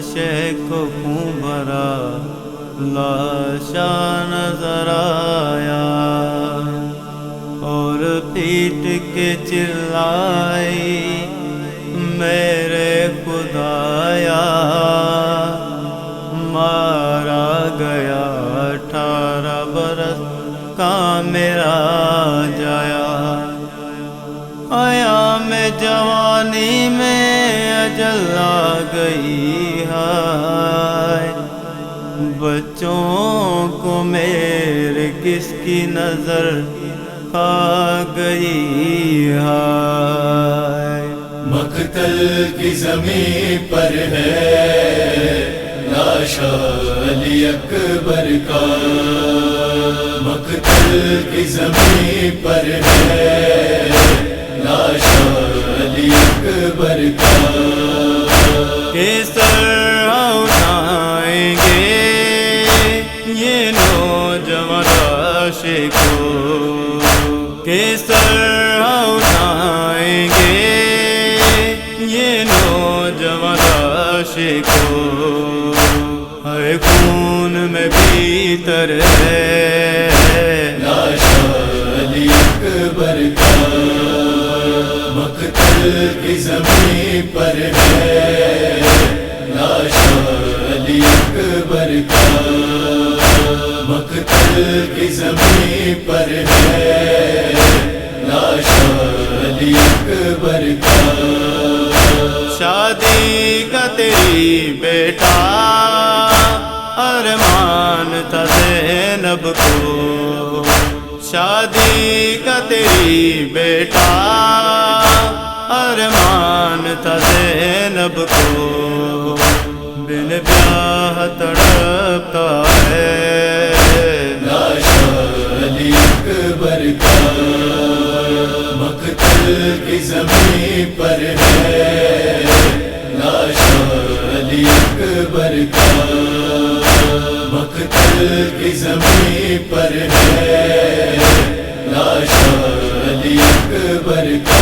شیخ کو خون بھرا لاشا نظر آیا، اور پیٹ کے چلائی میرے خدایا، مارا گیا 18 برس کا میرا جایا، آیا میں جوانی میں اجل آ گئی ہے، بچوں کو میرے کس کی نظر آ گئی ہے۔ مقتل کی زمین پر ہے لاش علی اکبر کا، مقتل کی زمین پر ہے لاش علی اکبر کا، کہ سر اٹھائیں گے یہ نوجوان عاشقوں، کہ سر اٹھائیں گے یہ نوجوان عاشقوں، ہے خون میں بھیتر ہے لاش علی اکبر کا، مقتل کی زمین پر ہے لاش علی اکبر کا، مقتل کی زمین پر ہے لاش علی اکبر کا، شادی کا تیری بیٹا ارمان تھا زینب کو، شادی کا تیری بیٹا ارمان تھا زینب کو، بن بیاہ تڑپتا ہے لاش علی اکبر کا، مقتل کی زمین پر ہے لاش علی اکبر کا، مقتل کی زمین پر ہے لاش علی اکبر کا،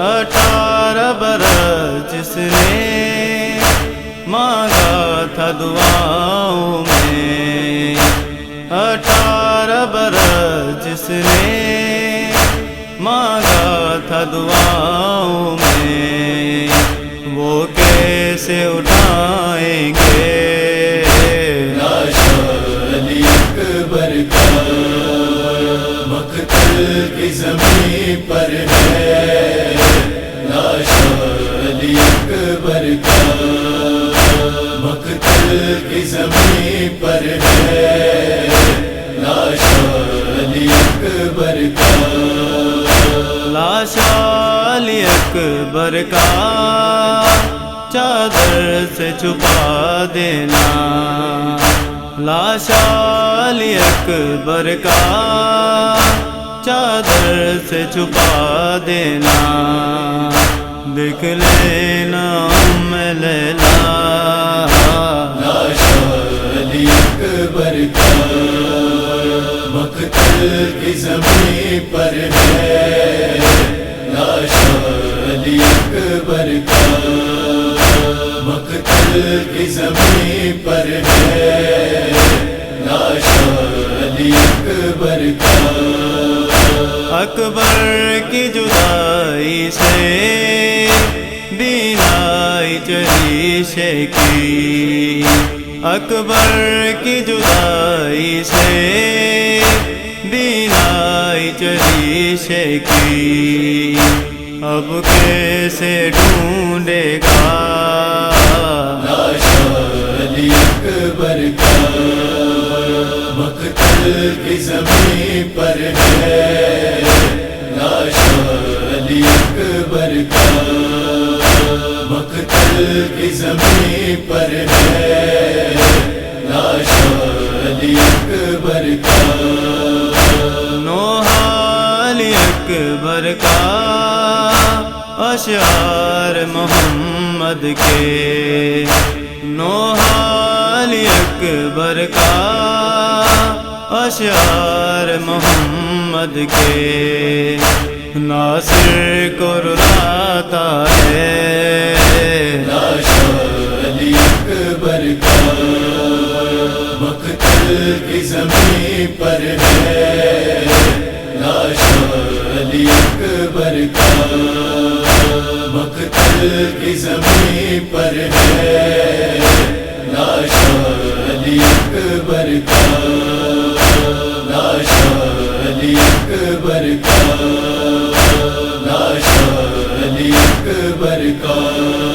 18 برس جس نے مانگا تھا دعاؤں میں، 18 برس جس نے مانگا تھا دعاؤں میں، وہ کیسے اٹھائیں گے لاش علی اکبر کا، مقتل کی زمین پر ہے لاش علی اکبر کا، مقتل کی زمین پر ہے لاش علی اکبر کا، لاش علی اکبر کا چادر سے چھپا دینا، لاش علی اکبر کا چادر سے چھپا دینا، دیکھ لینا ام لیلا لاش علی اکبر کا، مقتل کی زمین پر ہے لاش علی اکبر کا، مقتل کی زمین پر ہے لاش علی اکبر کا، اکبر کی جدائی سے بینائی چلی شیکی، اکبر کی جدائی سے بینائی چلی شیکی، اب کیسے ڈھونڈے گا لاش علی اکبر کا، مقتل کی زمین پر ہے لاش علی اکبر کا، مقتل کی زمین پر ہے لاش علی اکبر کا، نوحہ علی اکبر کا اشعار محمد کے، نوحہ علی اکبر کا اشعار محمد کے، ناصر کو رلاتا ہے لاش اکبر کا مقتل کی زمین پر ہے لاش علی اکبر کا مقتل کی زمین پر ہے لاش علی اکبر کا لاش علی اکبر کا لاش علی اکبر کا